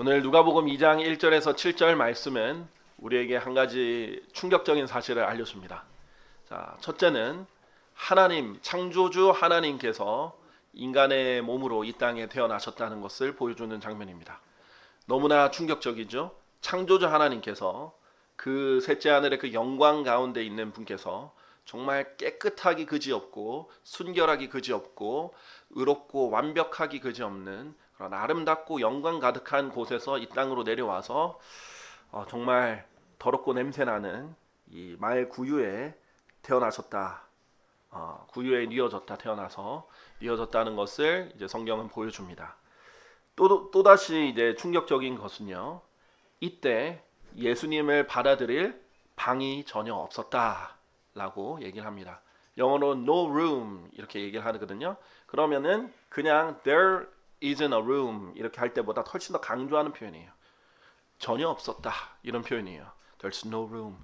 오늘 누가복음 2장 1절에서 7절 말씀은 우리에게 한 가지 충격적인 사실을 알려줍니다. 자, 첫째는 하나님, 창조주 하나님께서 인간의 몸으로 이 땅에 태어나셨다는 것을 보여주는 장면입니다. 너무나 충격적이죠. 창조주 하나님께서 그 셋째 하늘의 그 영광 가운데 있는 분께서 정말 깨끗하기 그지없고 순결하기 그지없고 의롭고 완벽하기 그지없는 그런 아름답고 영광 가득한 곳에서 이 땅으로 내려와서 정말 더럽고 냄새나는 이 말 구유에 태어나셨다. 구유에 뉘어졌다 태어나서 뉘어졌다는 것을 이제 성경은 보여줍니다. 또다시 이제 충격적인 것은요. 이때 예수님을 받아들일 방이 전혀 없었다라고 얘기를 합니다. 영어로 no room 이렇게 얘기를 하거든요. 그러면은 그냥 there isn't a room 이렇게 할 때보다 훨씬 더 강조하는 표현이에요. 전혀 없었다 이런 표현이에요. There's no room.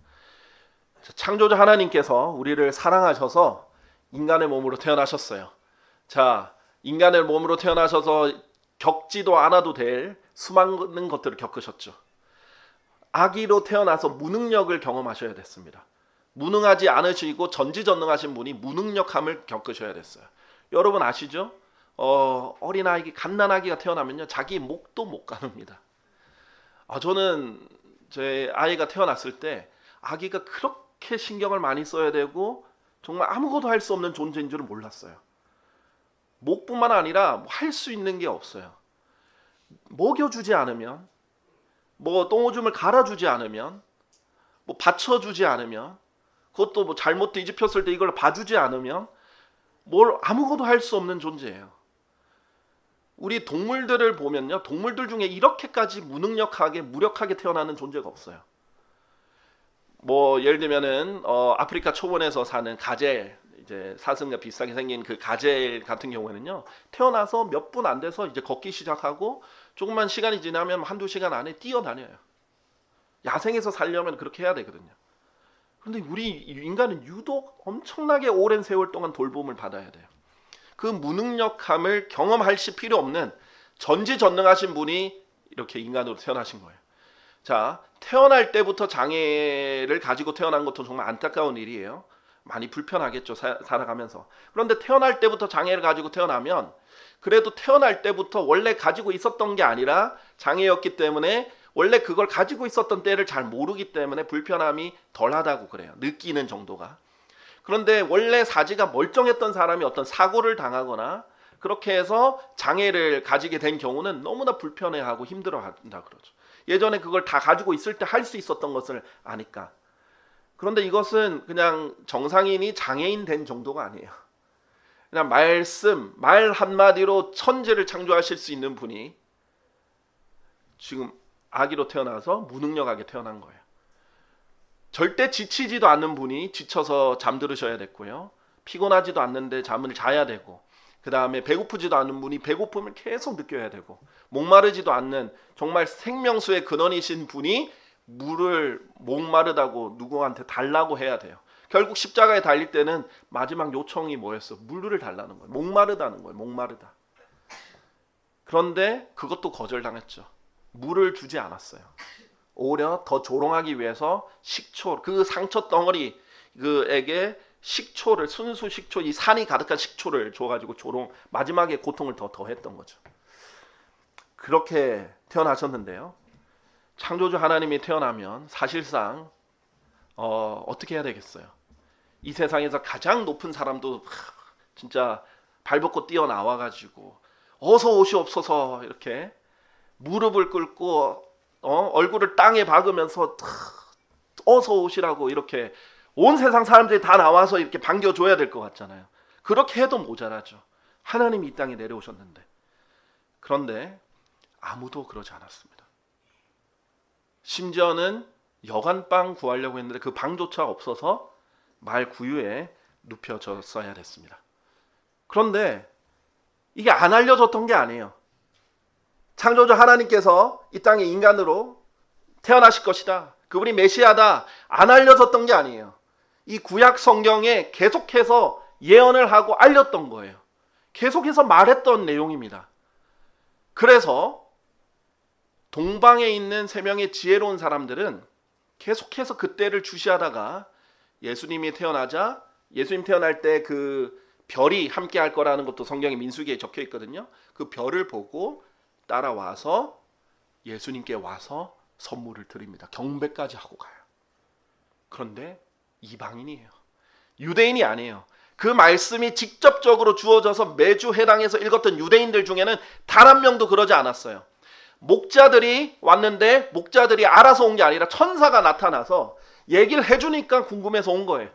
창조주 하나님께서 우리를 사랑하셔서 인간의 몸으로 태어나셨어요. 자, 인간의 몸으로 태어나셔서 겪지도 않아도 될 수많은 것들을 겪으셨죠. 아기로 태어나서 무능력을 경험하셔야 됐습니다. 무능하지 않으시고 전지전능하신 분이 무능력함을 겪으셔야 됐어요. 여러분 아시죠? 어린아기, 갓난아기가 태어나면요 자기 목도 못 가눕니다. 저는 제 아이가 태어났을 때 아기가 그렇게 신경을 많이 써야 되고 정말 아무것도 할 수 없는 존재인 줄은 몰랐어요. 목뿐만 아니라 할 수 있는 게 없어요. 먹여주지 않으면, 똥오줌을 갈아주지 않으면, 받쳐주지 않으면, 그것도 잘못 뒤집혔을 때 이걸 봐주지 않으면 아무것도 할 수 없는 존재예요. 우리 동물들을 보면요, 동물들 중에 이렇게까지 무능력하게 무력하게 태어나는 존재가 없어요. 예를 들면은 아프리카 초원에서 사는 가젤, 이제 사슴과 비슷하게 생긴 그 가젤 같은 경우에는요, 태어나서 몇 분 안 돼서 이제 걷기 시작하고 조금만 시간이 지나면 한두 시간 안에 뛰어다녀요. 야생에서 살려면 그렇게 해야 되거든요. 그런데 우리 인간은 유독 엄청나게 오랜 세월 동안 돌봄을 받아야 돼요. 그 무능력함을 경험하실 필요 없는 전지전능하신 분이 이렇게 인간으로 태어나신 거예요. 자, 태어날 때부터 장애를 가지고 태어난 것도 정말 안타까운 일이에요. 많이 불편하겠죠, 살아가면서. 그런데 태어날 때부터 장애를 가지고 태어나면 그래도 태어날 때부터 원래 가지고 있었던 게 아니라 장애였기 때문에 원래 그걸 가지고 있었던 때를 잘 모르기 때문에 불편함이 덜하다고 그래요. 느끼는 정도가. 그런데 원래 사지가 멀쩡했던 사람이 어떤 사고를 당하거나 그렇게 해서 장애를 가지게 된 경우는 너무나 불편해하고 힘들어한다 그러죠. 예전에 그걸 다 가지고 있을 때 할 수 있었던 것을 아니까. 그런데 이것은 그냥 정상인이 장애인 된 정도가 아니에요. 그냥 말 한마디로 천지를 창조하실 수 있는 분이 지금 아기로 태어나서 무능력하게 태어난 거예요. 절대 지치지도 않는 분이 지쳐서 잠들으셔야 됐고요. 피곤하지도 않는데 잠을 자야 되고, 그 다음에 배고프지도 않은 분이 배고픔을 계속 느껴야 되고, 목마르지도 않는 정말 생명수의 근원이신 분이 물을 목마르다고 누구한테 달라고 해야 돼요. 결국 십자가에 달릴 때는 마지막 요청이 뭐였어? 물을 달라는 거예요. 목마르다는 거예요. 목마르다. 그런데 그것도 거절당했죠. 물을 주지 않았어요. 오히려 더 조롱하기 위해서 식초, 그 상처 덩어리 그에게 식초를, 순수 식초, 이 산이 가득한 식초를 줘가지고 마지막에 고통을 더 더했던 거죠. 그렇게 태어나셨는데요. 창조주 하나님이 태어나면 사실상 어떻게 해야 되겠어요? 이 세상에서 가장 높은 사람도 진짜 발벗고 뛰어나와가지고 어서 오시옵소서 이렇게 무릎을 꿇고 얼굴을 땅에 박으면서 어서 오시라고 이렇게 온 세상 사람들이 다 나와서 이렇게 반겨줘야 될 것 같잖아요. 그렇게 해도 모자라죠. 하나님이 이 땅에 내려오셨는데. 그런데 아무도 그러지 않았습니다. 심지어는 여간빵 구하려고 했는데 그 방조차 없어서 말 구유에 눕혀졌어야 됐습니다. 그런데 이게 안 알려졌던 게 아니에요. 창조주 하나님께서 이 땅에 인간으로 태어나실 것이다. 그분이 메시아다. 안 알려졌던 게 아니에요. 이 구약 성경에 계속해서 예언을 하고 알렸던 거예요. 계속해서 말했던 내용입니다. 그래서 동방에 있는 세 명의 지혜로운 사람들은 계속해서 그때를 주시하다가 예수님이 태어나자, 예수님 태어날 때 그 별이 함께 할 거라는 것도 성경의 민수기에 적혀 있거든요. 그 별을 보고 따라와서 예수님께 와서 선물을 드립니다. 경배까지 하고 가요. 그런데 이방인이에요. 유대인이 아니에요. 그 말씀이 직접적으로 주어져서 매주 해당해서 읽었던 유대인들 중에는 단 한 명도 그러지 않았어요. 목자들이 왔는데 목자들이 알아서 온 게 아니라 천사가 나타나서 얘기를 해주니까 궁금해서 온 거예요.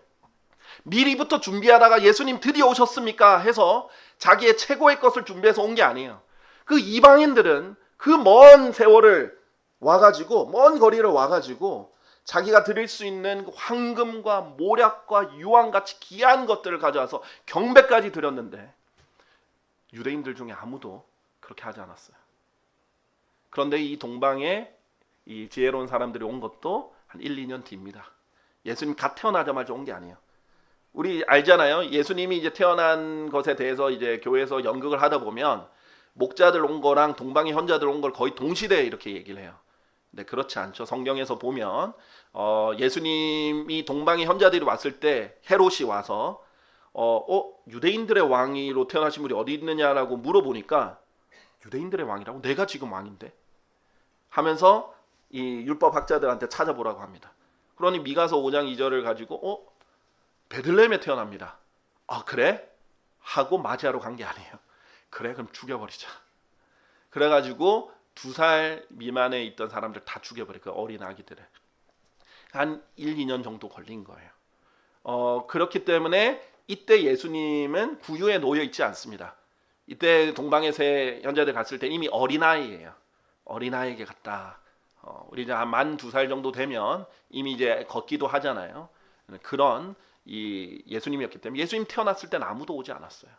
미리부터 준비하다가 예수님 드디어 오셨습니까 해서 자기의 최고의 것을 준비해서 온 게 아니에요. 그 이방인들은 그 먼 세월을 와가지고, 먼 거리를 와가지고 자기가 드릴 수 있는 황금과 모략과 유황같이 귀한 것들을 가져와서 경배까지 드렸는데 유대인들 중에 아무도 그렇게 하지 않았어요. 그런데 이 동방에 이 지혜로운 사람들이 온 것도 한 1, 2년 뒤입니다. 예수님 갓 태어나자마자 온 게 아니에요. 우리 알잖아요. 예수님이 이제 태어난 것에 대해서 이제 교회에서 연극을 하다 보면 목자들 온 거랑 동방의 현자들 온 걸 거의 동시대에 이렇게 얘기를 해요. 근데 그렇지 않죠. 성경에서 보면 예수님이 동방의 현자들이 왔을 때 헤롯이 와서 유대인들의 왕으로 태어나신 분이 어디 있느냐라고 물어보니까 유대인들의 왕이라고? 내가 지금 왕인데? 하면서 이 율법학자들한테 찾아보라고 합니다. 그러니 미가서 5장 2절을 가지고 베들레헴에 태어납니다. 아 그래? 하고 맞이하러 간 게 아니에요. 그래 그럼 죽여버리자. 그래가지고 2살 미만에 있던 사람들 다 죽여버려요. 그 어린 아기들을. 한 1, 2년 정도 걸린 거예요. 그렇기 때문에 이때 예수님은 구유에 놓여 있지 않습니다. 이때 동방의 새 현자들 갔을 때 이미 어린아이예요. 어린아이에게 갔다. 우리 이제 만 2살 정도 되면 이미 이제 걷기도 하잖아요. 그런 이 예수님이었기 때문에 예수님 태어났을 때는 아무도 오지 않았어요.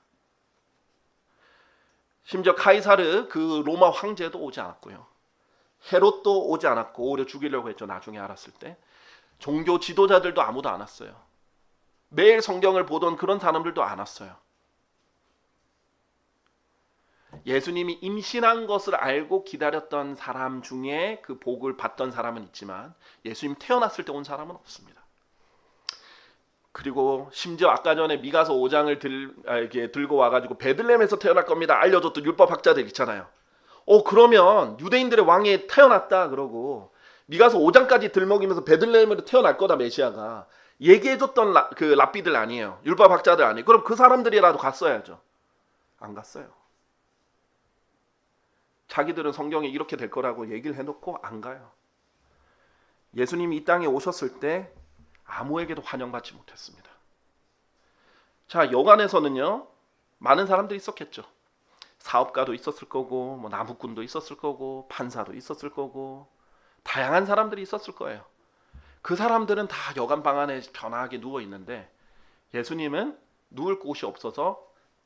심지어 카이사르 그 로마 황제도 오지 않았고요. 헤롯도 오지 않았고 오히려 죽이려고 했죠. 나중에 알았을 때. 종교 지도자들도 아무도 안 왔어요. 매일 성경을 보던 그런 사람들도 안 왔어요. 예수님이 임신한 것을 알고 기다렸던 사람 중에 그 복을 받던 사람은 있지만 예수님 태어났을 때 온 사람은 없습니다. 그리고 심지어 아까 전에 미가서 5장을 들고 와가지고 베들레헴에서 태어날 겁니다 알려줬던 율법학자들 있잖아요. 그러면 유대인들의 왕이 태어났다 그러고 미가서 5장까지 들먹이면서 베들레헴으로 태어날 거다 메시아가 얘기해줬던 그 랍비들 아니에요. 율법학자들 아니에요. 그럼 그 사람들이라도 갔어야죠. 안 갔어요. 자기들은 성경에 이렇게 될 거라고 얘기를 해놓고 안 가요. 예수님이 이 땅에 오셨을 때 아무에게도 환영받지 못했습니다. 자, 여관에서는요 많은 사람들이 있었겠죠. 사업가도 있었을 거고 뭐 나무꾼도 있었을 거고 판사도 있었을 거고 다양한 사람들이 있었을 거예요. 그 사람들은 다 여관 방 안에 편하게 누워 있는데 예수님은 누울 곳이 없어서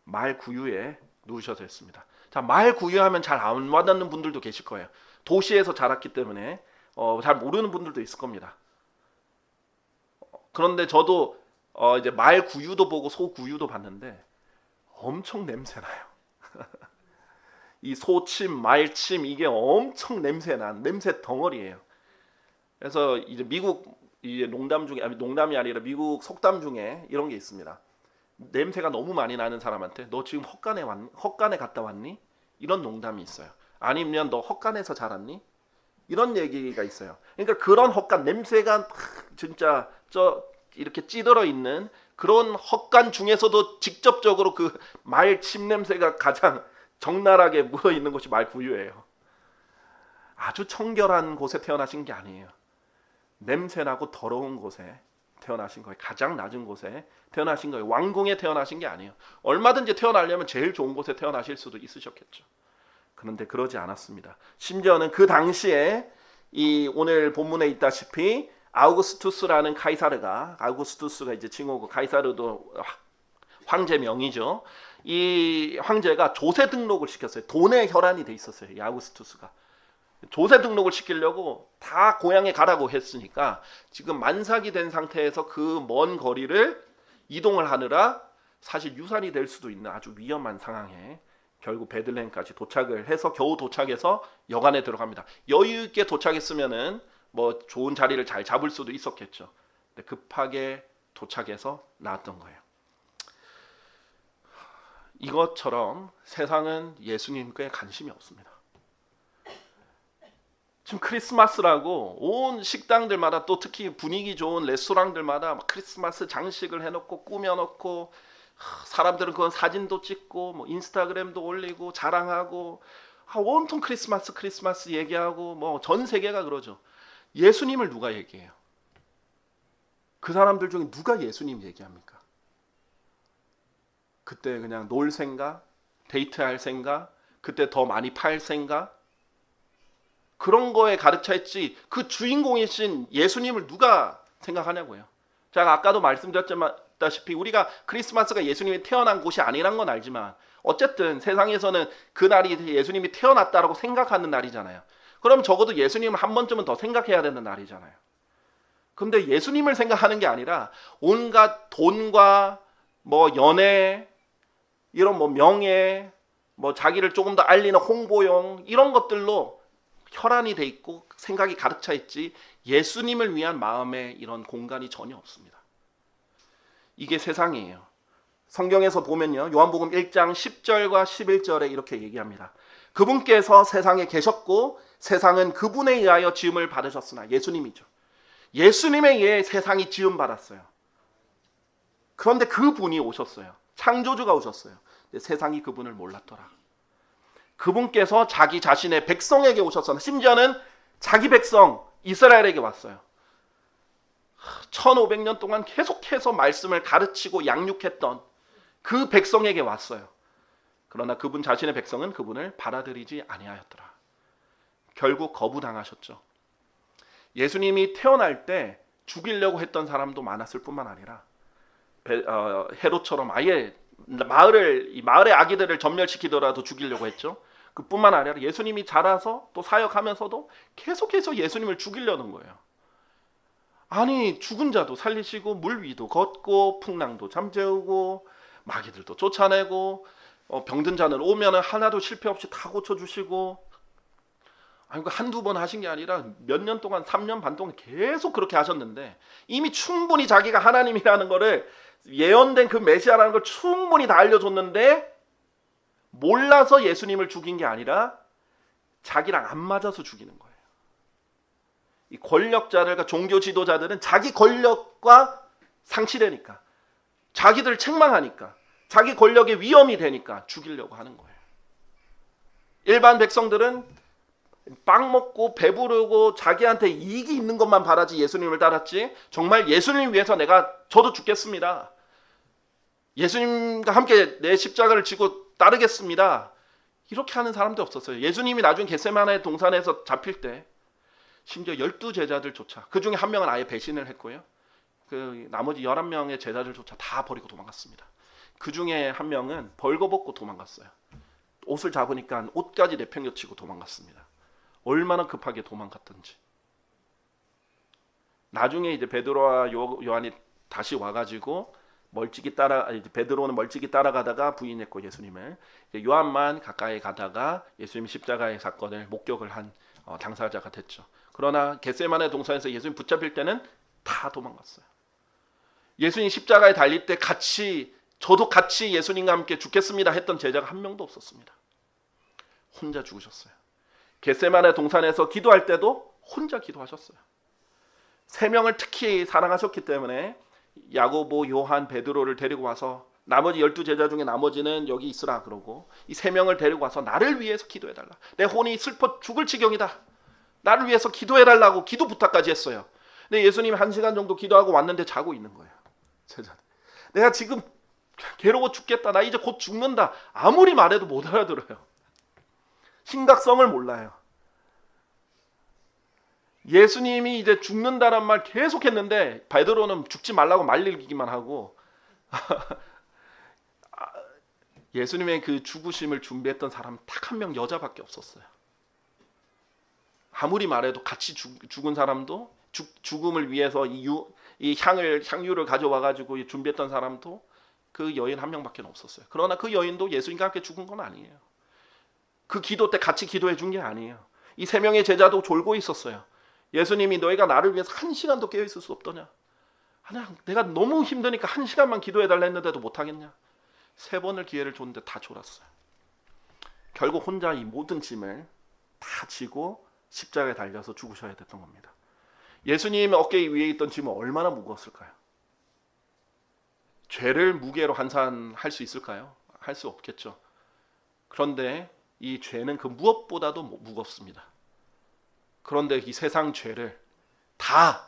말 구유에 누우셔서 했습니다. 자, 말 구유하면 잘 안 와닿는 분들도 계실 거예요. 도시에서 자랐기 때문에 잘 모르는 분들도 있을 겁니다. 그런데 저도 이제 말 구유도 보고 소 구유도 봤는데 엄청 냄새나요. 이 소침, 말침 이게 엄청 냄새난 냄새 덩어리예요. 그래서 이제 미국 이제 농담이 아니라 미국 속담 중에 이런 게 있습니다. 냄새가 너무 많이 나는 사람한테 너 지금 헛간에 갔다 왔니? 이런 농담이 있어요. 아니면 너 헛간에서 자랐니? 이런 얘기가 있어요. 그러니까 그런 헛간 냄새가 진짜 이렇게 찌들어 있는 그런 헛간 중에서도 직접적으로 그 말침 냄새가 가장 적나라하게 묻어 있는 곳이 말구유예요. 아주 청결한 곳에 태어나신 게 아니에요. 냄새나고 더러운 곳에 태어나신 거예요. 가장 낮은 곳에 태어나신 거예요. 왕궁에 태어나신 게 아니에요. 얼마든지 태어나려면 제일 좋은 곳에 태어나실 수도 있으셨겠죠. 그런데 그러지 않았습니다. 심지어는 그 당시에 이 오늘 본문에 있다시피 아우구스투스라는 아우구스투스가 이제 칭호고 카이사르도 황제 명이죠. 이 황제가 조세 등록을 시켰어요. 돈에 혈안이 돼 있었어요. 이 아우구스투스가. 조세 등록을 시키려고 다 고향에 가라고 했으니까 지금 만삭이 된 상태에서 그 먼 거리를 이동을 하느라 사실 유산이 될 수도 있는 아주 위험한 상황에 결국 베들레헴까지 도착을 해서 겨우 도착해서 여관에 들어갑니다. 여유 있게 도착했으면은 뭐 좋은 자리를 잘 잡을 수도 있었겠죠. 근데 급하게 도착해서 나왔던 거예요. 이것처럼 세상은 예수님께 관심이 없습니다. 지금 크리스마스라고 온 식당들마다, 또 특히 분위기 좋은 레스토랑들마다 막 크리스마스 장식을 해놓고 꾸며놓고, 사람들은 그건 사진도 찍고 뭐 인스타그램도 올리고 자랑하고, 온통 크리스마스 얘기하고, 뭐 전 세계가 그러죠. 예수님을 누가 얘기해요? 그 사람들 중에 누가 예수님 얘기합니까? 그때 그냥 놀 생각, 데이트할 생각, 그때 더 많이 팔 생각, 그런 거에 가득 차 있지 그 주인공이신 예수님을 누가 생각하냐고요. 제가 아까도 말씀드렸다시피 우리가 크리스마스가 예수님이 태어난 곳이 아니란 건 알지만, 어쨌든 세상에서는 그날이 예수님이 태어났다라고 생각하는 날이잖아요. 그럼 적어도 예수님을 한 번쯤은 더 생각해야 되는 날이잖아요. 근데 예수님을 생각하는 게 아니라 온갖 돈과 뭐 연애, 이런 뭐 명예, 뭐 자기를 조금 더 알리는 홍보용, 이런 것들로 혈안이 돼 있고 생각이 가득 차 있지, 예수님을 위한 마음에 이런 공간이 전혀 없습니다. 이게 세상이에요. 성경에서 보면요, 요한복음 1장 10절과 11절에 이렇게 얘기합니다. 그분께서 세상에 계셨고 세상은 그분에 의하여 지음을 받으셨으나, 예수님이죠. 예수님에 의해 세상이 지음 받았어요. 그런데 그분이 오셨어요. 창조주가 오셨어요. 근데 세상이 그분을 몰랐더라. 그분께서 자기 자신의 백성에게 오셨어요. 심지어는 자기 백성 이스라엘에게 왔어요. 1500년 동안 계속해서 말씀을 가르치고 양육했던 그 백성에게 왔어요. 그러나 그분 자신의 백성은 그분을 받아들이지 아니하였더라. 결국 거부당하셨죠. 예수님이 태어날 때 죽이려고 했던 사람도 많았을 뿐만 아니라 헤롯처럼 아예 마을의 아기들을 전멸시키더라도 죽이려고 했죠. 그뿐만 아니라 예수님이 자라서 또 사역하면서도 계속해서 예수님을 죽이려는 거예요. 아니, 죽은 자도 살리시고 물 위도 걷고 풍랑도 잠재우고 마귀들도 쫓아내고, 병든 자는 오면은 하나도 실패 없이 다 고쳐주시고, 아니, 한두 번 하신 게 아니라 몇 년 동안, 3년 반 동안 계속 그렇게 하셨는데, 이미 충분히 자기가 하나님이라는 거를, 예언된 그 메시아라는 걸 충분히 다 알려줬는데, 몰라서 예수님을 죽인 게 아니라 자기랑 안 맞아서 죽이는 거예요. 이 권력자들과 종교 지도자들은 자기 권력과 상치되니까, 자기들 책망하니까, 자기 권력에 위험이 되니까 죽이려고 하는 거예요. 일반 백성들은 빵 먹고 배부르고 자기한테 이익이 있는 것만 바라지 예수님을 따랐지, 정말 예수님 위해서 저도 죽겠습니다, 예수님과 함께 내 십자가를 지고 따르겠습니다, 이렇게 하는 사람도 없었어요. 예수님이 나중에 겟세마네 동산에서 잡힐 때 심지어 12제자들조차, 그 중에 한 명은 아예 배신을 했고요, 그 나머지 11명의 제자들조차 다 버리고 도망갔습니다. 그 중에 한 명은 벌거벗고 도망갔어요. 옷을 잡으니까 옷까지 내팽겨치고 도망갔습니다. 얼마나 급하게 도망갔던지. 나중에 이제 베드로와 요한이 다시 와가지고 베드로는 멀찍이 따라가다가 부인했고 예수님을, 요한만 가까이 가다가 예수님 십자가의 사건을 목격을 한 당사자가 됐죠. 그러나 겟세마네 동산에서 예수님 붙잡힐 때는 다 도망갔어요. 예수님 십자가에 달릴 때 저도 같이 예수님과 함께 죽겠습니다 했던 제자가 한 명도 없었습니다. 혼자 죽으셨어요. 겟세마네 동산에서 기도할 때도 혼자 기도하셨어요. 3명을 특히 사랑하셨기 때문에 야고보, 요한, 베드로를 데리고 와서, 나머지 12제자 중에 나머지는 여기 있으라 그러고, 이 3명을 데리고 와서 나를 위해서 기도해달라, 내 혼이 슬퍼 죽을 지경이다, 나를 위해서 기도해달라고 기도 부탁까지 했어요. 근데 예수님이 1시간 정도 기도하고 왔는데 자고 있는 거예요. 제자들, 내가 지금 괴로워 죽겠다, 나 이제 곧 죽는다, 아무리 말해도 못 알아들어요. 심각성을 몰라요. 예수님이 이제 죽는다란 말 계속 했는데 베드로는 죽지 말라고 말리기만 하고 예수님의 그 죽으심을 준비했던 사람 딱 한 명, 여자밖에 없었어요. 아무리 말해도 같이 죽은 사람도, 죽음을 위해서 이 향유를 가져와가지고 준비했던 사람도 그 여인 한 명밖에 없었어요. 그러나 그 여인도 예수님과 함께 죽은 건 아니에요. 그 기도 때 같이 기도해 준 게 아니에요. 이 세 명의 제자도 졸고 있었어요. 예수님이 너희가 나를 위해서 1시간도 깨어 있을 수 없더냐? 그냥 내가 너무 힘드니까 1시간만 기도해 달라 했는데도 못 하겠냐? 3번을 기회를 줬는데 다 졸았어요. 결국 혼자 이 모든 짐을 다 지고 십자가에 달려서 죽으셔야 됐던 겁니다. 예수님 어깨 위에 있던 짐은 얼마나 무거웠을까요? 죄를 무게로 환산할 수 있을까요? 할 수 없겠죠. 그런데 이 죄는 그 무엇보다도 무겁습니다. 그런데 이 세상 죄를 다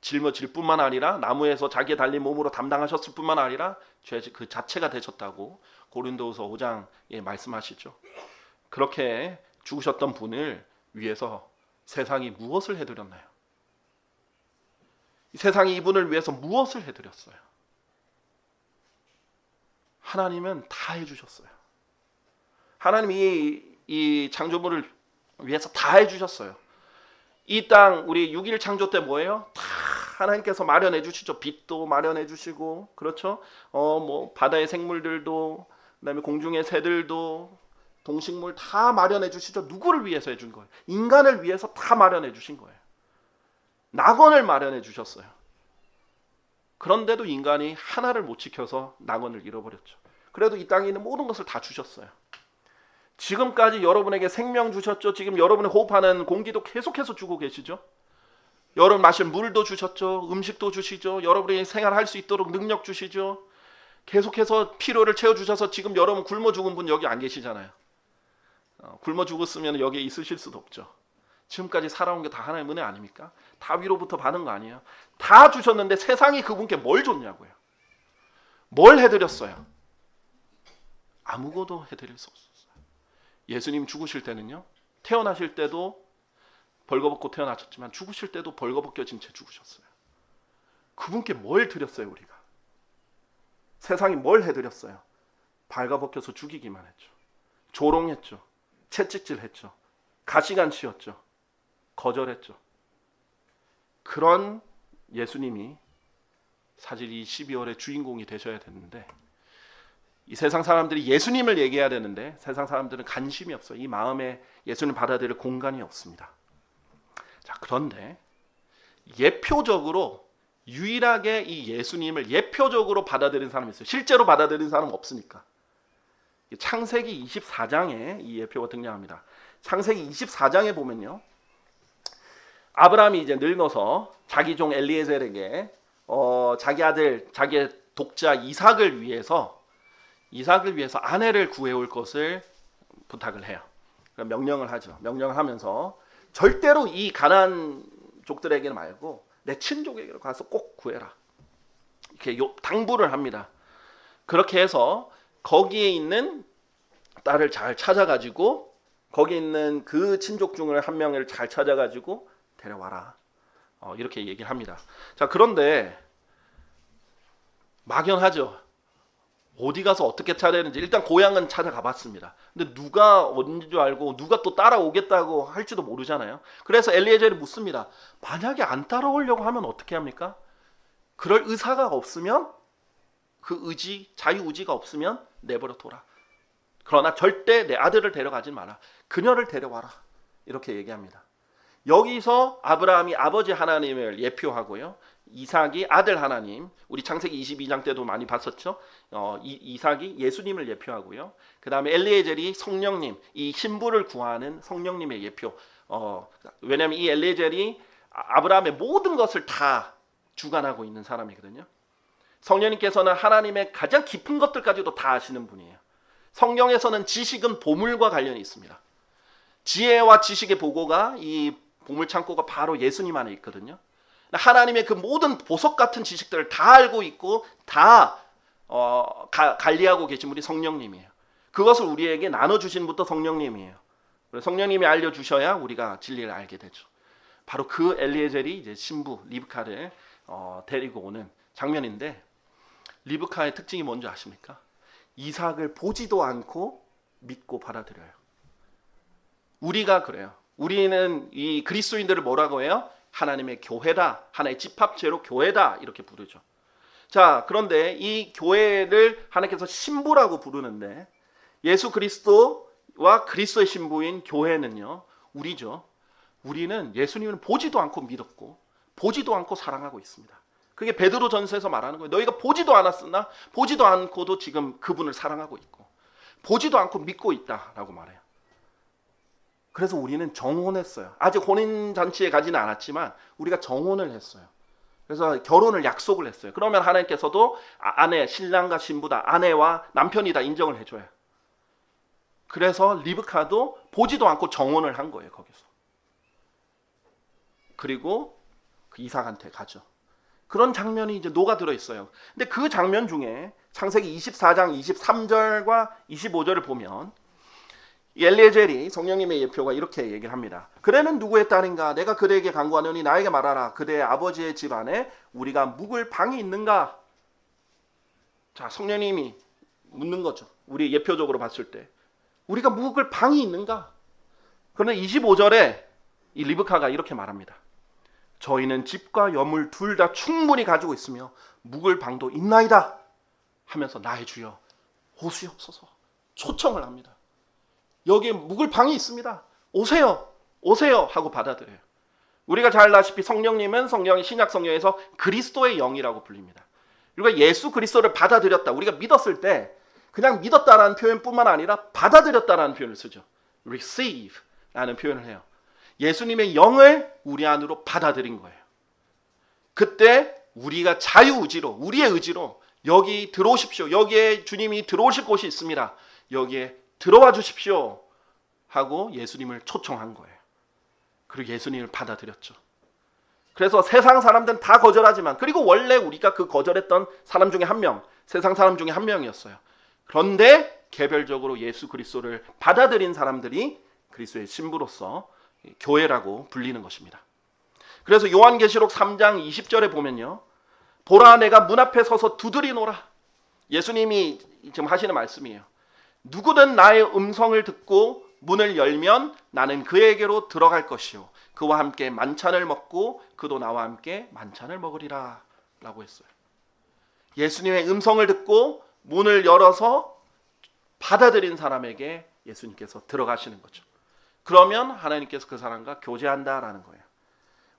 짊어질 뿐만 아니라 나무에서 자기의 달린 몸으로 담당하셨을 뿐만 아니라 죄 그 자체가 되셨다고 고린도후서 5장에 말씀하시죠. 그렇게 죽으셨던 분을 위해서 세상이 무엇을 해드렸나요? 세상이 이분을 위해서 무엇을 해드렸어요? 하나님은 다 해주셨어요. 하나님이 이 창조물을 위해서 다 해주셨어요. 이 땅 우리 6일 창조 때 뭐예요? 다 하나님께서 마련해 주시죠. 빛도 마련해 주시고, 그렇죠? 뭐 바다의 생물들도, 그다음에 공중의 새들도, 동식물 다 마련해 주시죠. 누구를 위해서 해준 거예요? 인간을 위해서 다 마련해 주신 거예요. 낙원을 마련해 주셨어요. 그런데도 인간이 하나를 못 지켜서 낙원을 잃어버렸죠. 그래도 이 땅에 있는 모든 것을 다 주셨어요. 지금까지 여러분에게 생명 주셨죠. 지금 여러분이 호흡하는 공기도 계속해서 주고 계시죠. 여러분 마실 물도 주셨죠. 음식도 주시죠. 여러분이 생활할 수 있도록 능력 주시죠. 계속해서 필요를 채워주셔서 지금 여러분 굶어 죽은 분 여기 안 계시잖아요. 굶어 죽었으면 여기에 있으실 수도 없죠. 지금까지 살아온 게 다 하나님의 은혜 아닙니까? 다 위로부터 받은 거 아니에요? 다 주셨는데 세상이 그분께 뭘 줬냐고요? 뭘 해드렸어요? 아무것도 해드릴 수 없었어요. 예수님 죽으실 때는요, 태어나실 때도 벌거벗고 태어나셨지만 죽으실 때도 벌거벗겨진 채 죽으셨어요. 그분께 뭘 드렸어요? 우리가 세상이 뭘 해드렸어요? 발가벗겨서 죽이기만 했죠. 조롱했죠. 채찍질했죠. 가시관치였죠. 거절했죠. 그런 예수님이 사실 이 12월의 주인공이 되셔야 됐는데, 이 세상 사람들이 예수님을 얘기해야 되는데 세상 사람들은 관심이 없어요. 이 마음에 예수님 받아들일 공간이 없습니다. 자, 그런데 예표적으로 유일하게 이 예수님을 예표적으로 받아들인 사람이 있어요. 실제로 받아들인 사람은 없으니까. 창세기 24장에 이 예표가 등장합니다. 창세기 24장에 보면요, 아브라함이 이제 늙어서 자기 종 엘리에셀에게 자기 아들, 자기의 독자 이삭을 위해서 아내를 구해올 것을 부탁을 해요. 명령을 하죠. 명령을 하면서 절대로 이 가나안족들에게는 말고 내 친족에게 가서 꼭 구해라, 이렇게 당부를 합니다. 그렇게 해서 거기에 있는 딸을 잘 찾아가지고, 거기에 있는 그 친족 중을 한 명을 잘 찾아가지고 데려와라, 이렇게 얘기를 합니다. 자, 그런데 막연하죠. 어디 가서 어떻게 찾아야 되는지. 일단 고향은 찾아가 봤습니다. 근데 누가 어딘지 줄 알고 누가 또 따라오겠다고 할지도 모르잖아요. 그래서 엘리에젤이 묻습니다. 만약에 안 따라오려고 하면 어떻게 합니까? 그럴 의사가 없으면, 그 의지, 자유의지가 없으면 내버려 둬라. 그러나 절대 내 아들을 데려가지 마라. 그녀를 데려와라. 이렇게 얘기합니다. 여기서 아브라함이 아버지 하나님을 예표하고요, 이삭이 아들 하나님, 우리 창세기 22장 때도 많이 봤었죠. 이삭이 예수님을 예표하고요, 그 다음에 엘리에젤이 성령님, 이 신부를 구하는 성령님의 예표. 왜냐하면 이 엘리에젤이 아브라함의 모든 것을 다 주관하고 있는 사람이거든요. 성령님께서는 하나님의 가장 깊은 것들까지도 다 아시는 분이에요. 성경에서는 지식은 보물과 관련이 있습니다. 지혜와 지식의 보고가, 이 보물 창고가 바로 예수님 안에 있거든요. 하나님의 그 모든 보석 같은 지식들을 다 알고 있고 다 관리하고 계신 분이 성령님이에요. 그것을 우리에게 나눠주신 분도 성령님이에요. 성령님이 알려주셔야 우리가 진리를 알게 되죠. 바로 그 엘리에젤이 이제 신부 리브카를 데리고 오는 장면인데, 리브카의 특징이 뭔지 아십니까? 이삭을 보지도 않고 믿고 받아들여요. 우리가 그래요. 우리는 이 그리스도인들을 뭐라고 해요? 하나님의 교회다, 하나의 집합체로 교회다, 이렇게 부르죠. 자, 그런데 이 교회를 하나님께서 신부라고 부르는데, 예수 그리스도 그리스도의 신부인 교회는요, 우리죠. 우리는 예수님을 보지도 않고 믿었고 보지도 않고 사랑하고 있습니다. 그게 베드로 전서에서 말하는 거예요. 너희가 보지도 않았으나 보지도 않고도 지금 그분을 사랑하고 있고 보지도 않고 믿고 있다라고 말해요. 그래서 우리는 정혼했어요. 아직 혼인잔치에 가지는 않았지만 우리가 정혼을 했어요. 그래서 결혼을 약속을 했어요. 그러면 하나님께서도 아내, 신랑과 신부다, 아내와 남편이다 인정을 해줘요. 그래서 리브카도 보지도 않고 정혼을 한 거예요. 거기서. 그리고 그 이삭한테 가죠. 그런 장면이 이제 녹아들어 있어요. 근데 그 장면 중에 창세기 24장 23절과 25절을 보면 엘리에젤이 성령님의 예표가 이렇게 얘기를 합니다. 그대는 누구의 딸인가? 내가 그대에게 간구하노니 나에게 말하라. 그대의 아버지의 집 안에 우리가 묵을 방이 있는가? 자, 성령님이 묻는 거죠. 우리 예표적으로 봤을 때 우리가 묵을 방이 있는가? 그런데 25절에 이 리브카가 이렇게 말합니다. 저희는 집과 여물 둘 다 충분히 가지고 있으며 묵을 방도 있나이다 하면서 나의 주여 오시옵소서 초청을 합니다. 여기에 묵을 방이 있습니다. 오세요. 오세요 하고 받아들여요. 우리가 잘 아시피 성령님은 성령이 신약 성경에서 그리스도의 영이라고 불립니다. 우리가 예수 그리스도를 받아들였다. 우리가 믿었을 때 그냥 믿었다라는 표현뿐만 아니라 받아들였다라는 표현을 쓰죠. receive라는 표현을 해요. 예수님의 영을 우리 안으로 받아들인 거예요. 그때 우리가 자유의지로 우리의 의지로 여기 들어오십시오. 여기에 주님이 들어오실 곳이 있습니다. 여기에 들어와 주십시오 하고 예수님을 초청한 거예요. 그리고 예수님을 받아들였죠. 그래서 세상 사람들은 다 거절하지만 그리고 원래 우리가 그 거절했던 사람 중에 한 명, 세상 사람 중에 한 명이었어요. 그런데 개별적으로 예수 그리스도를 받아들인 사람들이 그리스도의 신부로서 교회라고 불리는 것입니다. 그래서 요한계시록 3장 20절에 보면요. 보라 내가 문 앞에 서서 두드리노라. 예수님이 지금 하시는 말씀이에요. 누구든 나의 음성을 듣고 문을 열면 나는 그에게로 들어갈 것이요 그와 함께 만찬을 먹고 그도 나와 함께 만찬을 먹으리라 라고 했어요. 예수님의 음성을 듣고 문을 열어서 받아들인 사람에게 예수님께서 들어가시는 거죠. 그러면 하나님께서 그 사람과 교제한다라는 거예요.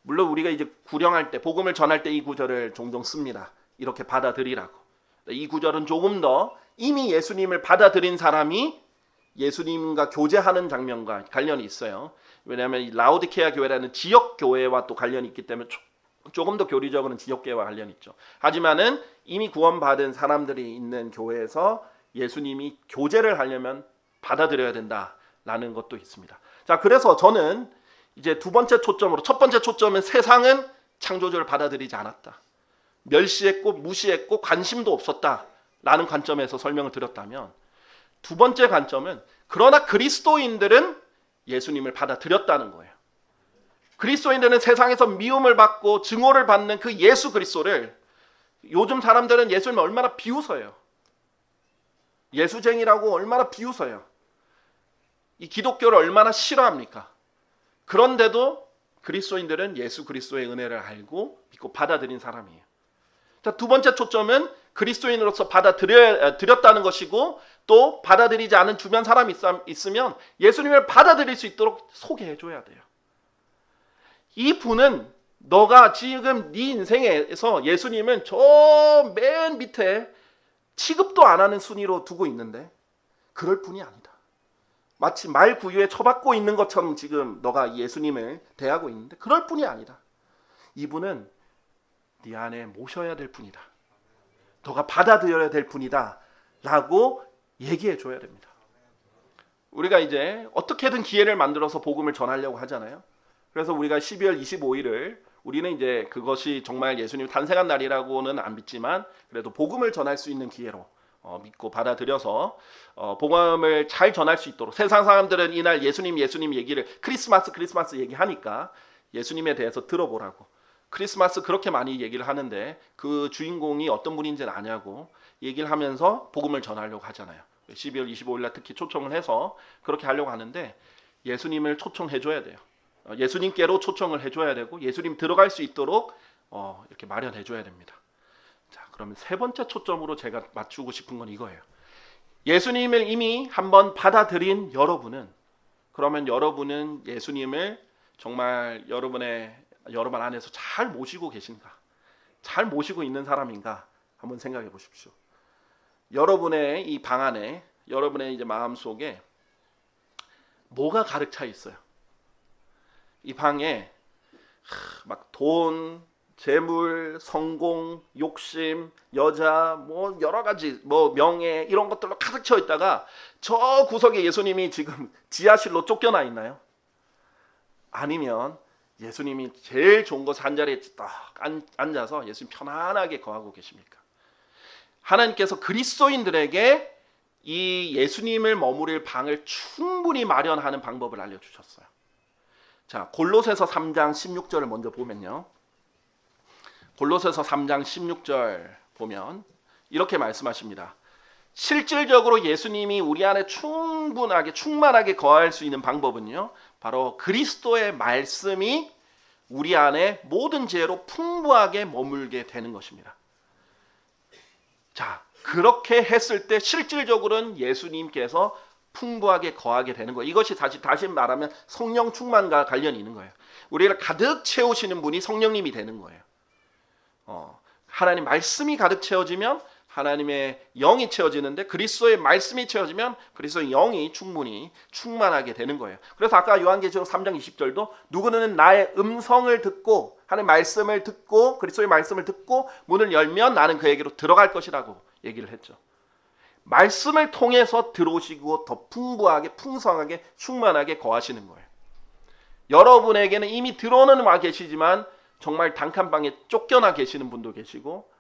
물론 우리가 이제 구령할 때 복음을 전할 때 이 구절을 종종 씁니다. 이렇게 받아들이라고. 이 구절은 조금 더 이미 예수님을 받아들인 사람이 예수님과 교제하는 장면과 관련이 있어요. 왜냐하면 이 라오디케아 교회라는 지역 교회와 또 관련이 있기 때문에 조금 더 교리적으로는 지역 교회와 관련이 있죠. 하지만은 이미 구원받은 사람들이 있는 교회에서 예수님이 교제를 하려면 받아들여야 된다라는 것도 있습니다. 자, 그래서 저는 이제 두 번째 초점으로 첫 번째 초점은 세상은 창조주를 받아들이지 않았다. 멸시했고 무시했고 관심도 없었다라는 관점에서 설명을 드렸다면 두 번째 관점은 그러나 그리스도인들은 예수님을 받아들였다는 거예요. 그리스도인들은 세상에서 미움을 받고 증오를 받는 그 예수 그리스도를 요즘 사람들은 예수님을 얼마나 비웃어요. 예수쟁이라고 얼마나 비웃어요. 이 기독교를 얼마나 싫어합니까? 그런데도 그리스도인들은 예수 그리스도의 은혜를 알고 믿고 받아들인 사람이에요. 자, 두 번째 초점은 그리스도인으로서 받아들였다는 것이고 또 받아들이지 않은 주변 사람이 있으면 예수님을 받아들일 수 있도록 소개해줘야 돼요. 이 분은 너가 지금 네 인생에서 예수님은 저 맨 밑에 취급도 안 하는 순위로 두고 있는데 그럴 분이 아니다. 마치 말 구유에 처박고 있는 것처럼 지금 너가 예수님을 대하고 있는데 그럴 분이 아니다. 이분은 네 안에 모셔야 될 분이다. 너가 받아들여야 될 분이다 라고 얘기해 줘야 됩니다. 우리가 이제 어떻게든 기회를 만들어서 복음을 전하려고 하잖아요. 그래서 우리가 12월 25일을 우리는 이제 그것이 정말 예수님 탄생한 날이라고는 안 믿지만 그래도 복음을 전할 수 있는 기회로 믿고 받아들여서 복음을 잘 전할 수 있도록 세상 사람들은 이날 예수님 얘기를 크리스마스 얘기하니까 예수님에 대해서 들어보라고 크리스마스 그렇게 많이 얘기를 하는데 그 주인공이 어떤 분인지는 아냐고 얘기를 하면서 복음을 전하려고 하잖아요. 12월 25일 날 특히 초청을 해서 그렇게 하려고 하는데 예수님을 초청해줘야 돼요. 예수님께로 초청을 해줘야 되고 예수님 들어갈 수 있도록 이렇게 마련해줘야 됩니다. 자, 그러면 세 번째 초점으로 제가 맞추고 싶은 건 이거예요. 예수님을 이미 한번 받아들인 여러분은, 그러면 여러분은 예수님을 정말 여러분 안에서 잘 모시고 계신가? 잘 모시고 있는 사람인가? 한번 생각해 보십시오. 여러분의 이 방 안에, 여러분의 이제 마음 속에 뭐가 가득 차 있어요? 이 방에 막 돈, 재물, 성공, 욕심, 여자, 뭐 여러 가지, 뭐 명예 이런 것들로 가득 차 있다가 저 구석에 예수님이 지금 지하실로 쫓겨나 있나요? 아니면 예수님이 제일 좋은 곳 한 자리에 딱 앉아서 예수님 편안하게 거하고 계십니까? 하나님께서 그리스도인들에게 이 예수님을 머무릴 방을 충분히 마련하는 방법을 알려주셨어요. 자, 골로새서 3장 16절을 먼저 보면요. 골로새서 3장 16절 보면 이렇게 말씀하십니다. 실질적으로 예수님이 우리 안에 충만하게 거할 수 있는 방법은요, 바로 그리스도의 말씀이 우리 안에 모든 지혜로 풍부하게 머물게 되는 것입니다. 자, 그렇게 했을 때 실질적으로는 예수님께서 풍부하게 거하게 되는 거예요. 이것이 다시 말하면 성령 충만과 관련이 있는 거예요. 우리를 가득 채우시는 분이 성령님이 되는 거예요. 하나님 말씀이 가득 채워지면 하나님의 영이 채워지는데, 그리스도의 말씀이 채워지면 그리스도의 영이 충만하게 되는 거예요. 그래서 아까 요한계시록 3장 20절도 누구는 나의 음성을 듣고, 하나님의 말씀을 듣고, 그리스도의 말씀을 듣고 문을 열면 나는 그에게로 들어갈 것이라고 얘기를 했죠. 말씀을 통해서 들어오시고 더 풍성하게 충만하게 거하시는 거예요. 여러분에게는 이미 들어오는 와 계시지만 정말 단칸방에 쫓겨나 계시는 분도 계시고,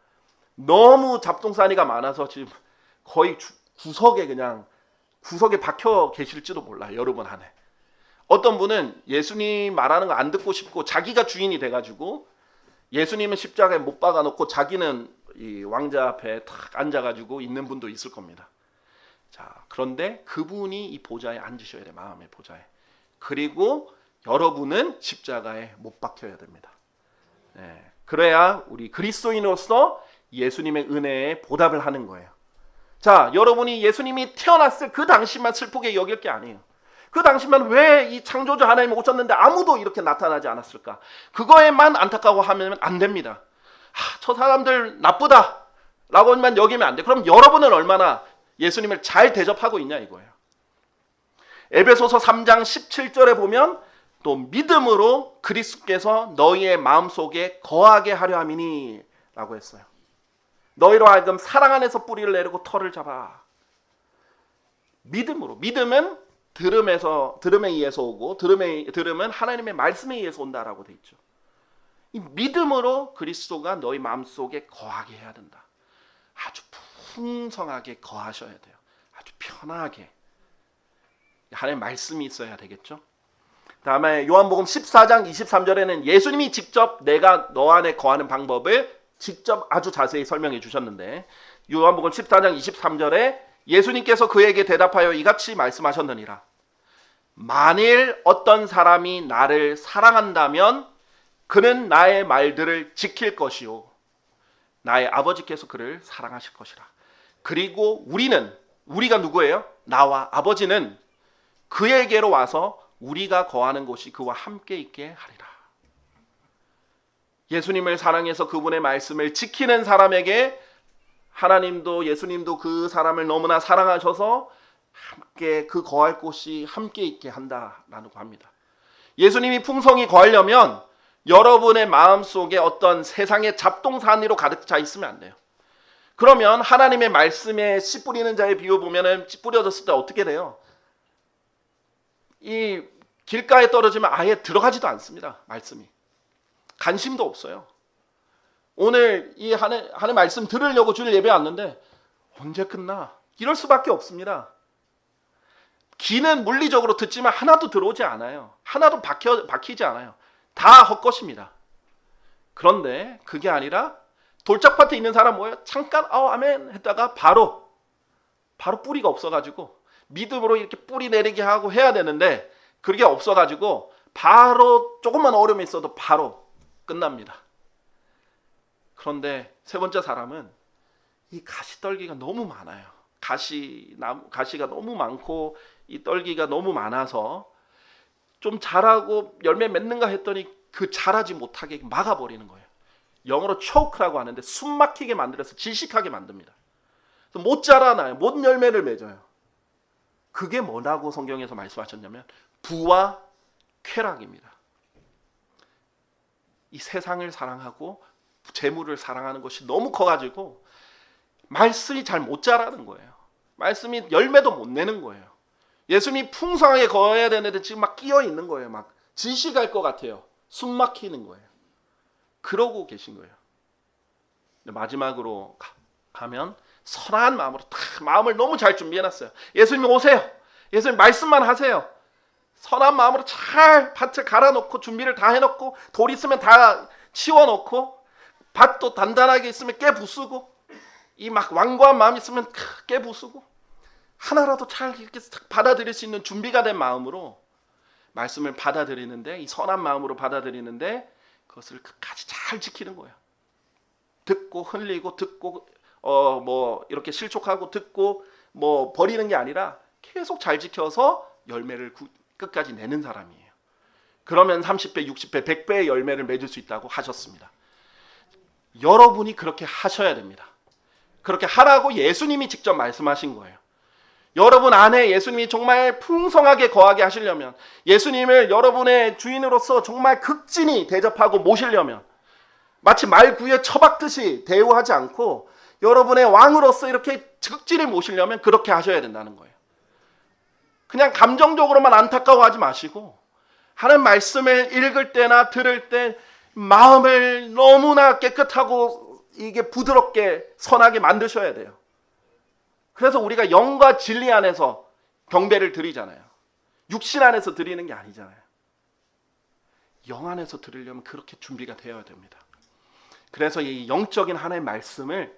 너무 잡동사니가 많아서 지금 거의 구석에 박혀 계실지도 몰라요. 여러분 안에 어떤 분은 예수님 말하는 거 안 듣고 싶고 자기가 주인이 돼가지고 예수님은 십자가에 못 박아놓고 자기는 이 왕자 앞에 탁 앉아가지고 있는 분도 있을 겁니다. 자, 그런데 그분이 이 보좌에 앉으셔야 돼요. 마음의 보좌에. 그리고 여러분은 십자가에 못 박혀야 됩니다. 네, 그래야 우리 그리스도인으로서 예수님의 은혜에 보답을 하는 거예요. 자, 여러분이 예수님이 태어났을 그 당시만 슬프게 여길 게 아니에요. 그 당시만 왜 이 창조주 하나님을 오셨는데 아무도 이렇게 나타나지 않았을까? 그거에만 안타까워하면 안 됩니다. 저 사람들 나쁘다 라고만 여기면 안 돼. 그럼 여러분은 얼마나 예수님을 잘 대접하고 있냐 이거예요. 에베소서 3장 17절에 보면 또 믿음으로 그리스도께서 너희의 마음속에 거하게 하려 함이니 라고 했어요. 너희로 하여금 사랑 안에서 뿌리를 내리고 털을 잡아. 믿음으로. 믿음은 들음에 의해서 오고, 들음은 하나님의 말씀에 의해서 온다라고 돼 있죠. 이 믿음으로 그리스도가 너희 마음속에 거하게 해야 된다. 아주 풍성하게 거하셔야 돼요. 아주 편하게. 하나님의 말씀이 있어야 되겠죠. 다음에 요한복음 14장 23절에는 예수님이 직접 내가 너 안에 거하는 방법을 직접 아주 자세히 설명해 주셨는데, 요한복음 14장 23절에 예수님께서 그에게 대답하여 이같이 말씀하셨느니라. 만일 어떤 사람이 나를 사랑한다면 그는 나의 말들을 지킬 것이요 나의 아버지께서 그를 사랑하실 것이라. 그리고 우리가 누구예요? 나와 아버지는 그에게로 와서 우리가 거하는 곳이 그와 함께 있게 하리라. 예수님을 사랑해서 그분의 말씀을 지키는 사람에게 하나님도 예수님도 그 사람을 너무나 사랑하셔서 함께 그 거할 곳이 함께 있게 한다라고 합니다. 예수님이 풍성히 거하려면 여러분의 마음속에 어떤 세상의 잡동사니로 가득 차 있으면 안 돼요. 그러면 하나님의 말씀에 씨 뿌리는 자의 비유 보면은 씨 뿌려졌을 때 어떻게 돼요? 이 길가에 떨어지면 아예 들어가지도 않습니다. 말씀이. 관심도 없어요. 오늘 이 하나님 말씀 들으려고 주일 예배 왔는데 언제 끝나? 이럴 수밖에 없습니다. 귀는 물리적으로 듣지만 하나도 들어오지 않아요. 하나도 박히지 않아요. 다 헛것입니다. 그런데 그게 아니라 돌짝밭에 있는 사람 뭐예요? 잠깐 아멘 했다가 바로 뿌리가 없어가지고 믿음으로 이렇게 뿌리 내리게 하고 해야 되는데 그게 없어가지고 바로 조금만 어려움이 있어도 바로 끝납니다. 그런데 세 번째 사람은 이 가시떨기가 너무 많아요. 가시가 너무 많고 이 떨기가 너무 많아서 좀 자라고 열매 맺는가 했더니 그 자라지 못하게 막아버리는 거예요. 영어로 choke라고 하는데 숨 막히게 만들어서 질식하게 만듭니다. 그래서 못 자라나요. 못 열매를 맺어요. 그게 뭐라고 성경에서 말씀하셨냐면 부와 쾌락입니다. 이 세상을 사랑하고 재물을 사랑하는 것이 너무 커가지고 말씀이 잘 못 자라는 거예요. 말씀이 열매도 못 내는 거예요. 예수님이 풍성하게 거해야 되는데 지금 막 끼어 있는 거예요. 막 질식할 것 같아요. 숨 막히는 거예요. 그러고 계신 거예요. 마지막으로 가면 선한 마음으로 딱 마음을 너무 잘 준비해놨어요. 예수님 오세요. 예수님 말씀만 하세요. 선한 마음으로 잘 밭을 갈아놓고 준비를 다 해놓고 돌 있으면 다 치워놓고 밭도 단단하게 있으면 깨 부수고 이 막 완고한 마음 있으면 깨 부수고 하나라도 잘 이렇게 받아들일 수 있는 준비가 된 마음으로 말씀을 받아들이는데 이 선한 마음으로 받아들이는데 그것을 끝까지 잘 지키는 거예요. 듣고 흘리고 듣고 뭐 이렇게 실족하고 듣고 뭐 버리는 게 아니라 계속 잘 지켜서 열매를 끝까지 내는 사람이에요. 그러면 30배, 60배, 100배의 열매를 맺을 수 있다고 하셨습니다. 여러분이 그렇게 하셔야 됩니다. 그렇게 하라고 예수님이 직접 말씀하신 거예요. 여러분 안에 예수님이 정말 풍성하게 거하게 하시려면 예수님을 여러분의 주인으로서 정말 극진히 대접하고 모시려면 마치 말 구에 처박듯이 대우하지 않고 여러분의 왕으로서 이렇게 극진히 모시려면 그렇게 하셔야 된다는 거예요. 그냥 감정적으로만 안타까워하지 마시고 하나님 말씀을 읽을 때나 들을 때 마음을 너무나 깨끗하고 이게 부드럽게 선하게 만드셔야 돼요. 그래서 우리가 영과 진리 안에서 경배를 드리잖아요. 육신 안에서 드리는 게 아니잖아요. 영 안에서 드리려면 그렇게 준비가 되어야 됩니다. 그래서 이 영적인 하나님의 말씀을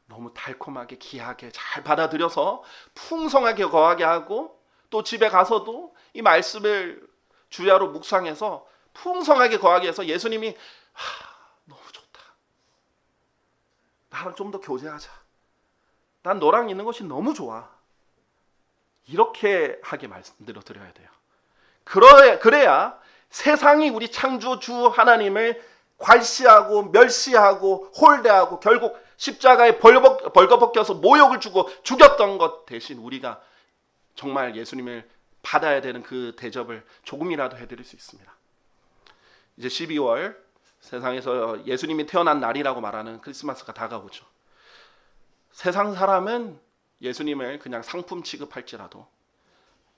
너무 달콤하게 귀하게 잘 받아들여서 풍성하게 거하게 하고 또 집에 가서도 이 말씀을 주야로 묵상해서 풍성하게 거하게 해서 예수님이 너무 좋다. 나랑 좀 더 교제하자. 난 너랑 있는 것이 너무 좋아. 이렇게 하게 말씀드려 드려야 돼요. 그래야 세상이 우리 창조주 하나님을 괄시하고 멸시하고 홀대하고 결국 십자가에 벌거벗겨서 모욕을 주고 죽였던 것 대신 우리가 정말 예수님을 받아야 되는 그 대접을 조금이라도 해드릴 수 있습니다. 이제 12월 세상에서 예수님이 태어난 날이라고 말하는 크리스마스가 다가오죠. 세상 사람은 예수님을 그냥 상품 취급할지라도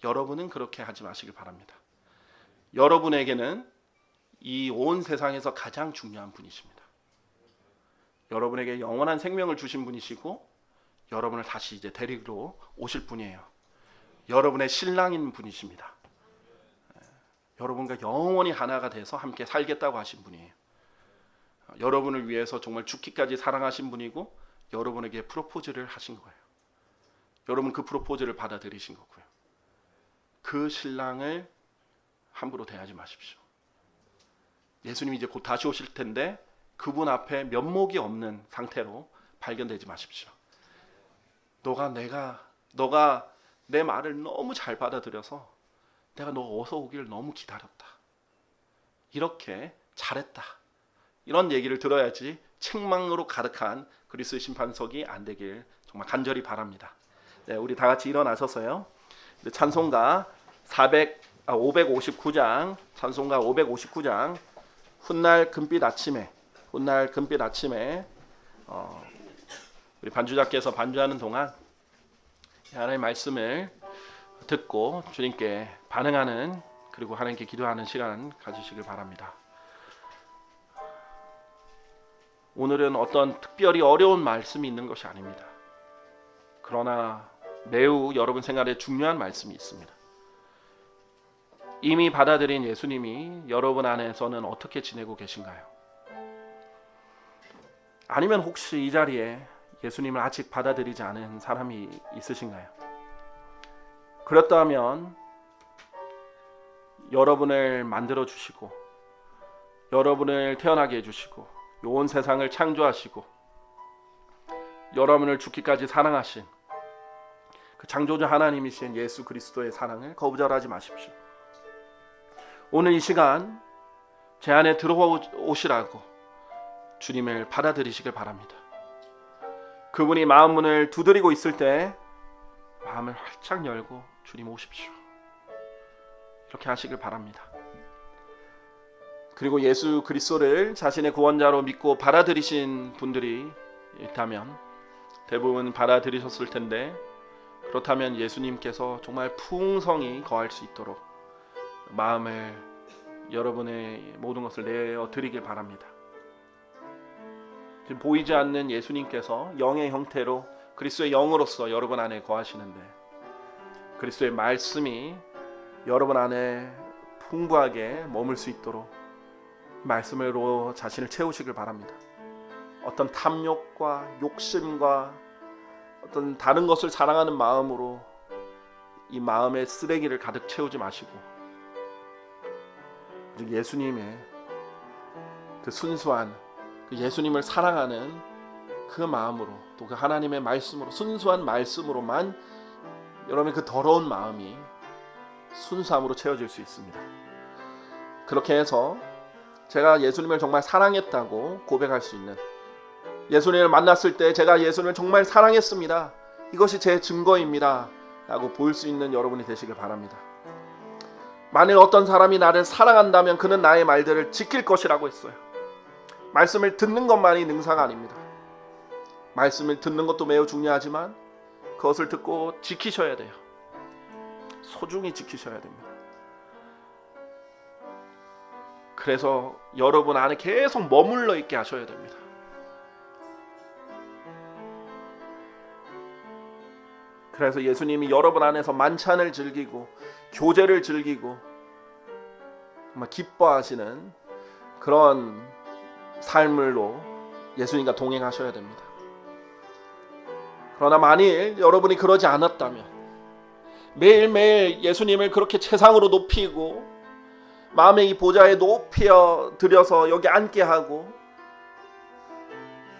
여러분은 그렇게 하지 마시길 바랍니다. 여러분에게는 이 온 세상에서 가장 중요한 분이십니다. 여러분에게 영원한 생명을 주신 분이시고 여러분을 다시 이제 데리러 오실 분이에요. 여러분의 신랑인 분이십니다. 여러분과 영원히 하나가 돼서 함께 살겠다고 하신 분이에요. 여러분을 위해서 정말 죽기까지 사랑하신 분이고 여러분에게 프로포즈를 하신 거예요. 여러분 그 프로포즈를 받아들이신 거고요. 그 신랑을 함부로 대하지 마십시오. 예수님이 이제 곧 다시 오실 텐데 그분 앞에 면목이 없는 상태로 발견되지 마십시오. 너가 내 말을 너무 잘 받아들여서 내가 너 어서 오기를 너무 기다렸다. 이렇게 잘했다. 이런 얘기를 들어야지 책망으로 가득한 그리스도의 심판석이 안 되길 정말 간절히 바랍니다. 네, 우리 다 같이 일어나셔서요. 찬송가 559장 찬송가 559장 훗날 금빛 아침에 우리 반주자께서 반주하는 동안 하나님의 말씀을 듣고 주님께 반응하는 그리고 하나님께 기도하는 시간 가지시길 바랍니다. 오늘은 어떤 특별히 어려운 말씀이 있는 것이 아닙니다. 그러나 매우 여러분 생활에 중요한 말씀이 있습니다. 이미 받아들인 예수님이 여러분 안에서는 어떻게 지내고 계신가요? 아니면 혹시 이 자리에 예수님을 아직 받아들이지 않은 사람이 있으신가요? 그렇다면 여러분을 만들어 주시고 여러분을 태어나게 해주시고 온 세상을 창조하시고 여러분을 죽기까지 사랑하신 그 창조주 하나님이신 예수 그리스도의 사랑을 거부절하지 마십시오. 오늘 이 시간 제 안에 들어오시라고 주님을 받아들이시길 바랍니다. 그분이 마음 문을 두드리고 있을 때 마음을 활짝 열고 주님 오십시오. 이렇게 하시길 바랍니다. 그리고 예수 그리스도를 자신의 구원자로 믿고 받아들이신 분들이 있다면 대부분 받아들이셨을 텐데, 그렇다면 예수님께서 정말 풍성히 거할 수 있도록 마음을, 여러분의 모든 것을 내어드리길 바랍니다. 지금 보이지 않는 예수님께서 영의 형태로 그리스도의 영으로서 여러분 안에 거하시는데, 그리스도의 말씀이 여러분 안에 풍부하게 머물 수 있도록 말씀으로 자신을 채우시길 바랍니다. 어떤 탐욕과 욕심과 어떤 다른 것을 사랑하는 마음으로 이 마음의 쓰레기를 가득 채우지 마시고, 예수님의 그 순수한, 그 예수님을 사랑하는 그 마음으로, 또 그 하나님의 말씀으로, 순수한 말씀으로만 여러분의 그 더러운 마음이 순수함으로 채워질 수 있습니다. 그렇게 해서 제가 예수님을 정말 사랑했다고 고백할 수 있는, 예수님을 만났을 때 제가 예수님을 정말 사랑했습니다, 이것이 제 증거입니다 라고 보일 수 있는 여러분이 되시길 바랍니다. 만일 어떤 사람이 나를 사랑한다면 그는 나의 말들을 지킬 것이라고 했어요. 말씀을 듣는 것만이 능사가 아닙니다. 말씀을 듣는 것도 매우 중요하지만 그것을 듣고 지키셔야 돼요. 소중히 지키셔야 됩니다. 그래서 여러분 안에 계속 머물러 있게 하셔야 됩니다. 그래서 예수님이 여러분 안에서 만찬을 즐기고 교제를 즐기고 정말 기뻐하시는 그런 삶으로 예수님과 동행하셔야 됩니다. 그러나 만일 여러분이 그러지 않았다면, 매일매일 예수님을 그렇게 최상으로 높이고 마음의 이 보좌에 높이 들여서 여기 앉게 하고,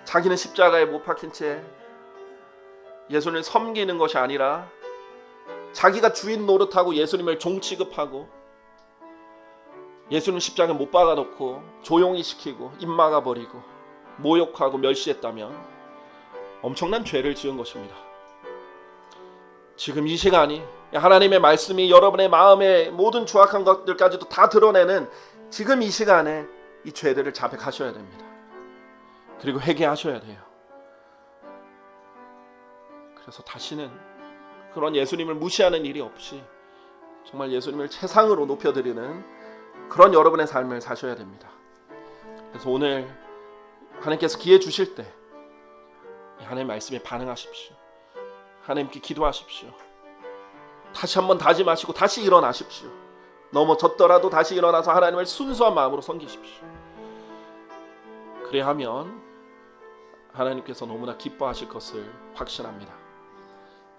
자기는 십자가에 못 박힌 채 예수님을 섬기는 것이 아니라 자기가 주인 노릇하고 예수님을 종 취급하고 예수님 십자가에 못 박아놓고 조용히 시키고 입 막아버리고 모욕하고 멸시했다면 엄청난 죄를 지은 것입니다. 지금 이 시간이 하나님의 말씀이 여러분의 마음의 모든 추악한 것들까지도 다 드러내는 지금 이 시간에 이 죄들을 자백하셔야 됩니다. 그리고 회개하셔야 돼요. 그래서 다시는 그런 예수님을 무시하는 일이 없이 정말 예수님을 최상으로 높여드리는 그런 여러분의 삶을 사셔야 됩니다. 그래서 오늘 하나님께서 기회 주실 때 하나님의 말씀에 반응하십시오. 하나님께 기도하십시오. 다시 한번 다짐하시고 다시 일어나십시오. 넘어졌더라도 다시 일어나서 하나님을 순수한 마음으로 섬기십시오. 그래야 하면 하나님께서 너무나 기뻐하실 것을 확신합니다.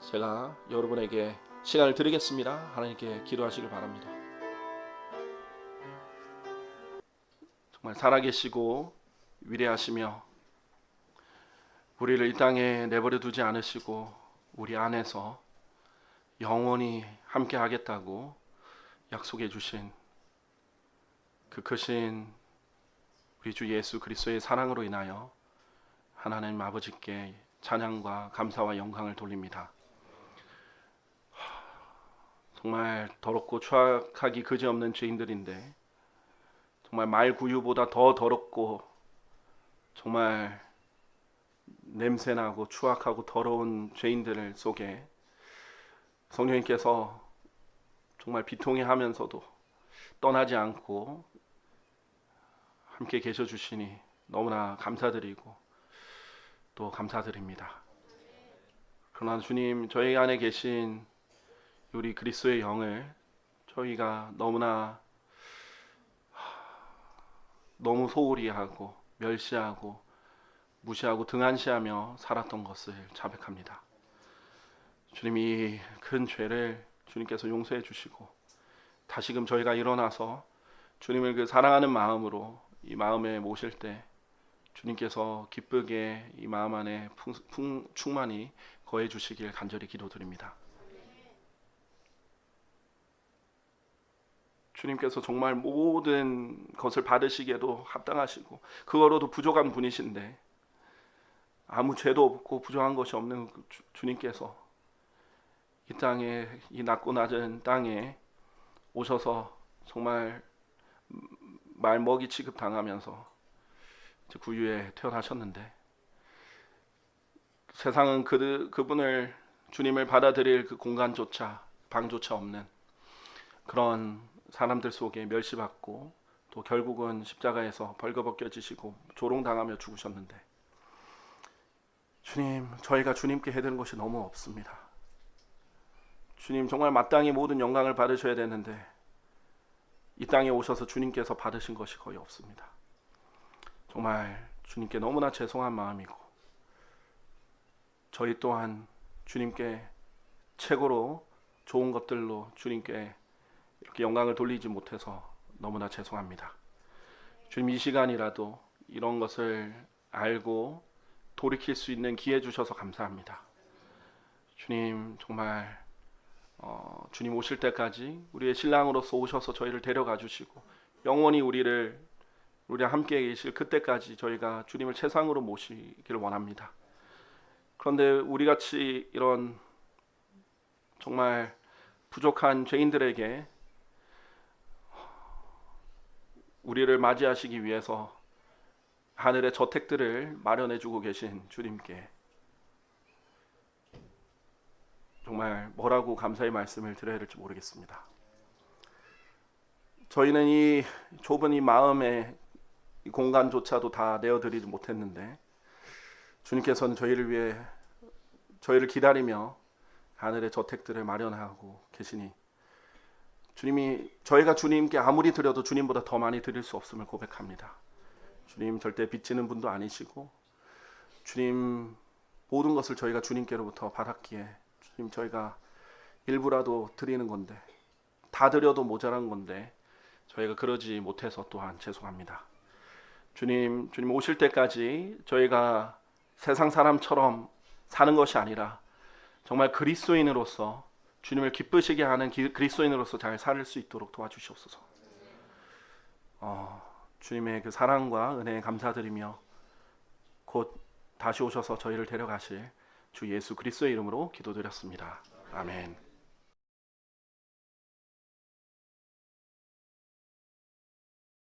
제가 여러분에게 시간을 드리겠습니다. 하나님께 기도하시길 바랍니다. 정말 살아계시고 위대하시며 우리를 이 땅에 내버려 두지 않으시고 우리 안에서 영원히 함께 하겠다고 약속해 주신 그 크신 우리 주 예수 그리스도의 사랑으로 인하여 하나님 아버지께 찬양과 감사와 영광을 돌립니다. 정말 더럽고 추악하기 그지없는 죄인들인데 정말 말구유보다 더 더럽고 정말 냄새나고 추악하고 더러운 죄인들 속에 성령님께서 정말 비통해하면서도 떠나지 않고 함께 계셔 주시니 너무나 감사드리고 또 감사드립니다. 그러나 주님, 저희 안에 계신 우리 그리스도의 영을 저희가 너무 소홀히 하고 멸시하고 무시하고 등한시하며 살았던 것을 자백합니다. 주님, 이 큰 죄를 주님께서 용서해 주시고 다시금 저희가 일어나서 주님을 그 사랑하는 마음으로 이 마음에 모실 때 주님께서 기쁘게 이 마음 안에 충만히 거해 주시길 간절히 기도드립니다. 주님께서 정말 모든 것을 받으시기에도 합당하시고 그거로도 부족한 분이신데 아무 죄도 없고 부족한 것이 없는 주님께서 이 땅에, 이 낮고 낮은 땅에 오셔서 정말 말먹이 취급당하면서 구유에 태어나셨는데 세상은 그분을 주님을 받아들일 그 공간조차 방조차 없는 그런 사람들 속에 멸시받고 또 결국은 십자가에서 벌거벗겨지시고 조롱당하며 죽으셨는데 주님, 저희가 주님께 해야 되는 것이 너무 없습니다. 주님 정말 마땅히 모든 영광을 받으셔야 되는데 이 땅에 오셔서 주님께서 받으신 것이 거의 없습니다. 정말 주님께 너무나 죄송한 마음이고 저희 또한 주님께 최고로 좋은 것들로 주님께 이렇게 영광을 돌리지 못해서 너무나 죄송합니다. 주님 이 시간이라도 이런 것을 알고 돌이킬 수 있는 기회 주셔서 감사합니다. 주님 정말 주님 오실 때까지 우리의 신랑으로서 오셔서 저희를 데려가 주시고 영원히 우리랑 함께 계실 그때까지 저희가 주님을 최상으로 모시기를 원합니다. 그런데 우리같이 이런 정말 부족한 죄인들에게 우리를 맞이하시기 위해서 하늘의 저택들을 마련해 주고 계신 주님께 정말 뭐라고 감사의 말씀을 드려야 될지 모르겠습니다. 저희는 이 좁은 이 마음의 이 공간조차도 다 내어드리지 못했는데 주님께서는 저희를 위해 저희를 기다리며 하늘의 저택들을 마련하고 계시니 주님이 저희가 주님께 아무리 드려도 주님보다 더 많이 드릴 수 없음을 고백합니다. 주님 절대 빚지는 분도 아니시고 주님 모든 것을 저희가 주님께로부터 받았기에 주님 저희가 일부라도 드리는 건데 다 드려도 모자란 건데 저희가 그러지 못해서 또한 죄송합니다. 주님 오실 때까지 저희가 세상 사람처럼 사는 것이 아니라 정말 그리스도인으로서 주님을 기쁘시게 하는 그리스도인으로서 잘 살 수 있도록 도와주시옵소서. 주님의 그 사랑과 은혜에 감사드리며 곧 다시 오셔서 저희를 데려가실 주 예수 그리스도의 이름으로 기도드렸습니다. 아멘.